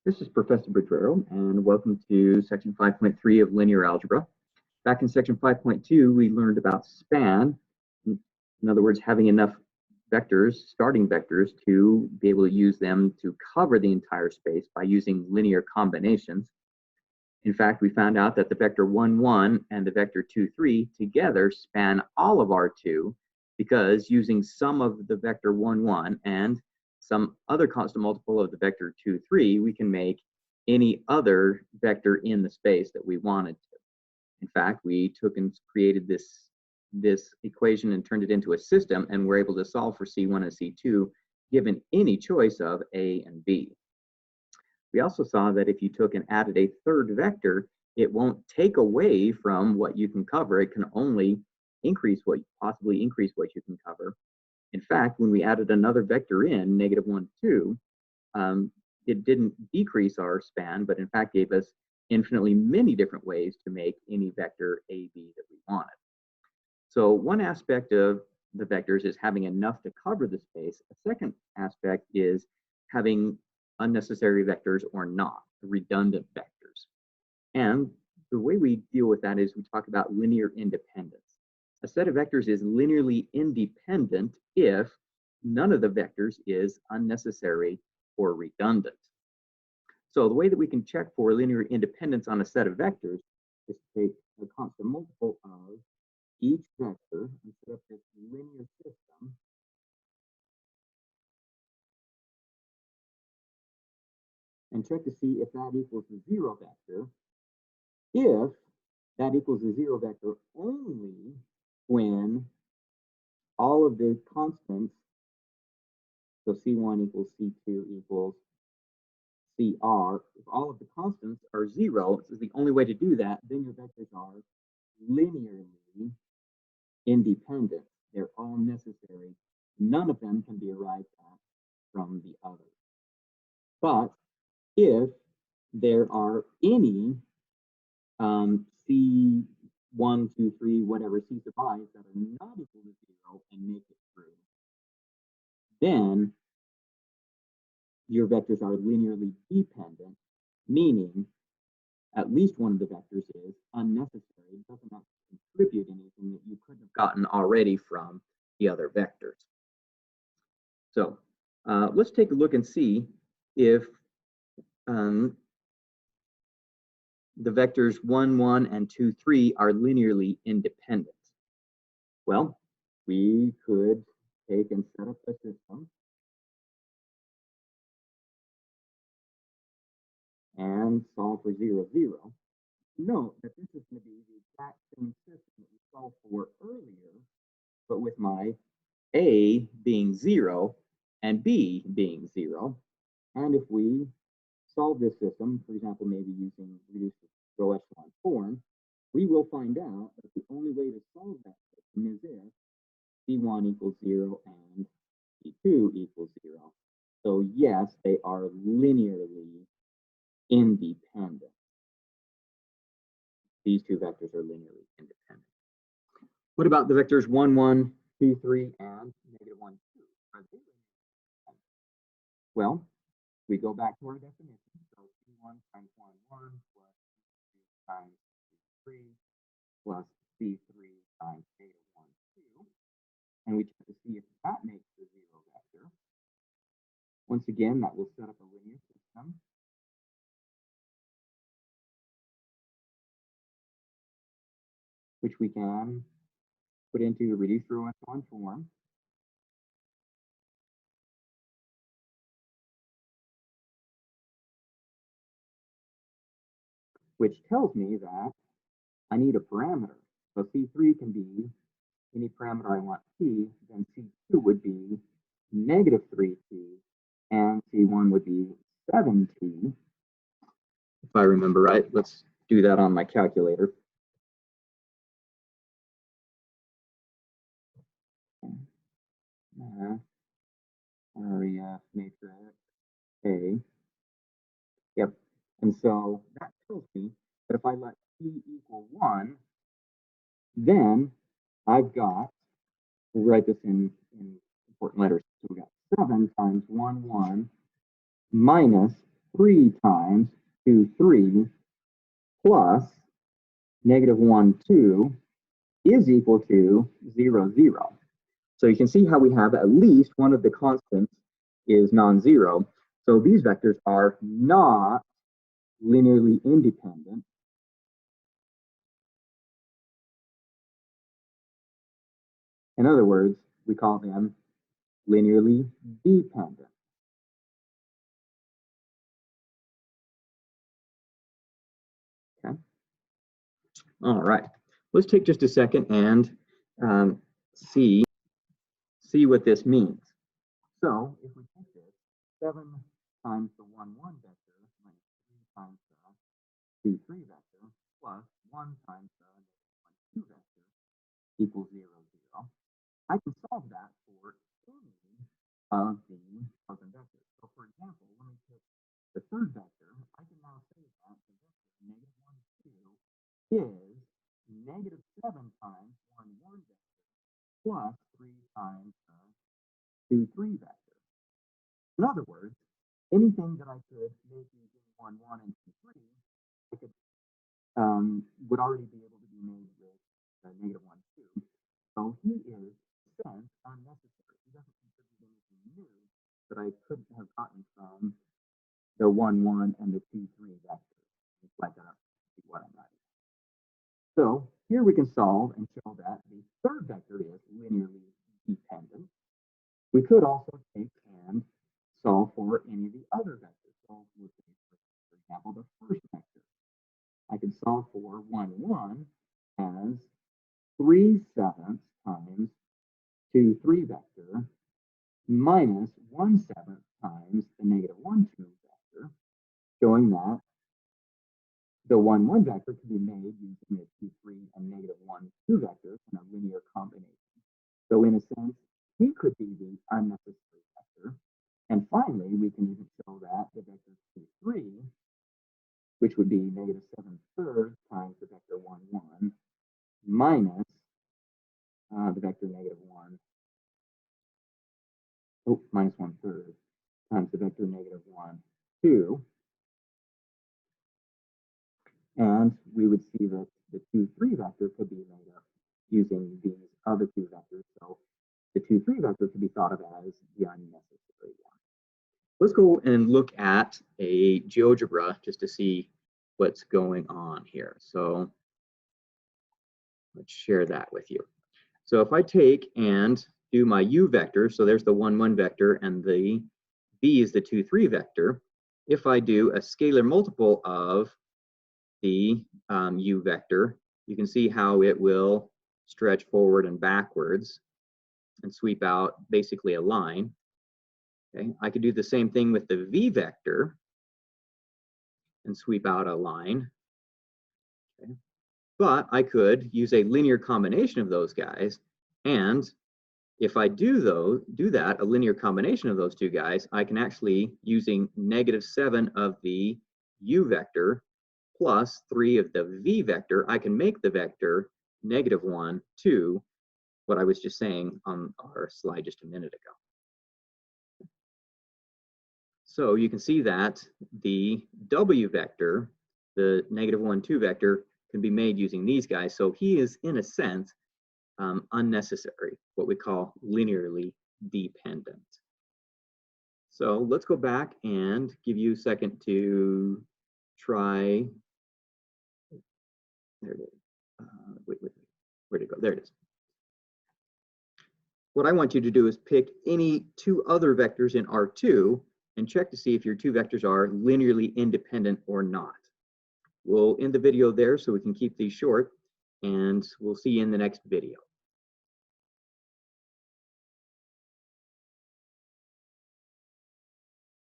This is Professor Bedrero, and welcome to section 5.3 of linear algebra. Back in section 5.2, we learned about span. In other words, having enough vectors, starting vectors, to be able to use them to cover the entire space by using linear combinations. In fact, we found out that the vector 1, 1 and the vector 2, 3 together span all of R2, because using some of the vector 1, 1 and some other constant multiple of the vector 2, 3, we can make any other vector in the space that we wanted to. In fact, we took and created this equation and turned it into a system, and we're able to solve for C1 and C2 given any choice of A and B. We also saw that if you took and added a third vector, it won't take away from what you can cover. It can only possibly increase what you can cover. In fact, when we added another vector in, -1, 2, it didn't decrease our span, but in fact gave us infinitely many different ways to make any vector A, B that we wanted. So one aspect of the vectors is having enough to cover the space. A second aspect is having unnecessary vectors or not, redundant vectors. And the way we deal with that is we talk about linear independence. A set of vectors is linearly independent if none of the vectors is unnecessary or redundant. So the way that we can check for linear independence on a set of vectors is to take the constant multiple of each vector and set up this linear system. And check to see if that equals a zero vector. If that equals a zero vector only when all of the constants, so C1 equals C2 equals CR, if all of the constants are zero, this is the only way to do that, then your vectors are linearly independent. They're all necessary. None of them can be arrived at from the other. But if there are any C1, 2, 3, whatever C sub i's that are not equal to 0 and make it through, then your vectors are linearly dependent, meaning at least one of the vectors is unnecessary. It doesn't have to contribute anything that you couldn't have gotten already from the other vectors. So let's take a look and see if the vectors 1, 1 and 2, 3 are linearly independent. Well, we could take and set up a system and solve for 0, 0. Note that this is going to be the exact same system that we solved for earlier, but with my A being 0 and B being 0. And if we solve this system, for example, maybe using reduced row echelon form, we will find out that the only way to solve that system is if C1 equals 0 and C2 equals 0. So yes, they are linearly independent. These two vectors are linearly independent. What about the vectors 1, 1, 2, 3, and -1, 2? Are they linearly independent? Well, we go back to our definition. So C1 times 1, 1 plus C2 times C3 plus C3 times -1, 2. And we check to see if that makes the 0 vector. Once again, that will set up a linear system. Which we can put into the reduced row echelon form. Which tells me that I need a parameter. So C3 can be any parameter I want T, then C2 would be -3T, and C1 would be 7T. If I remember right, let's do that on my calculator. REF matrix A. Yep. And so that tells me that if I let T equal 1, then I've got, we'll write this in important letters. So we got 7 times 1, 1 minus 3 times 2, 3 plus negative 1, 2 is equal to 0, 0. So you can see how we have at least one of the constants is non-zero. So these vectors are not linearly independent. In other words, we call them linearly dependent. Okay. All right. Let's take just a second and see what this means. So if we take this, 7 times the 1, 1 vector minus 3 times the 2, 3 vector plus 1 times the 1, 2 vector equals 0, 0. I can solve that for any of the other vectors. So for example, let me take the third vector. I can now say that the vector negative 1, 2 is negative 7 times 1, 1 vector plus 3 times the 2, 3 vector. In other words, anything that I could make using 1, 1 and 2, 3, I could would already be able to be made with negative 1, 2. So he is, in a sense, unnecessary. He doesn't contribute anything new that I couldn't have gotten from the 1, 1 and the 2, 3 vectors. Let's light that up to see what I'm writing. So here we can solve and show that the third vector is linearly dependent. We could also take and solve for any of the other vectors. So we'll take, for example, the first vector. I can solve for 1, 1 as 3/7 times 2, 3 vector minus 1/7 times the negative 1, 2 vector, showing that the 1, 1 vector can be made using the 2, 3 and negative 1, 2 vectors in a linear combination. So in a sense, he could be the unnecessary vector. And finally, we can even show that the vector 2, 3, which would be negative 7/3 times the vector 1, 1 minus the vector negative 1, minus 1/3 times the vector negative 1, 2. And we would see that the 2, 3 vector could be made up using these other two vectors. So the 2, 3 vector could be thought of as the unnecessary one. Let's go and look at a GeoGebra just to see what's going on here. So let's share that with you. So if I take and do my u vector, so there's the 1, 1 vector and the v is the 2, 3 vector. If I do a scalar multiple of the u vector, you can see how it will stretch forward and backwards and sweep out basically a line. Okay, I could do the same thing with the v vector and sweep out a line. Okay. But I could use a linear combination of those guys, and if I do that, a linear combination of those two guys, I can actually, using -7 of the u vector plus 3 of the v vector, I can make the vector -1, 2, what I was just saying on our slide just a minute ago. So you can see that the w vector, the -1, 2 vector, can be made using these guys. So he is, in a sense, unnecessary, what we call linearly dependent. So let's go back and give you a second to try. There it is. Wait, where'd it go? There it is. What I want you to do is pick any two other vectors in R2 and check to see if your two vectors are linearly independent or not. We'll end the video there so we can keep these short, and we'll see you in the next video.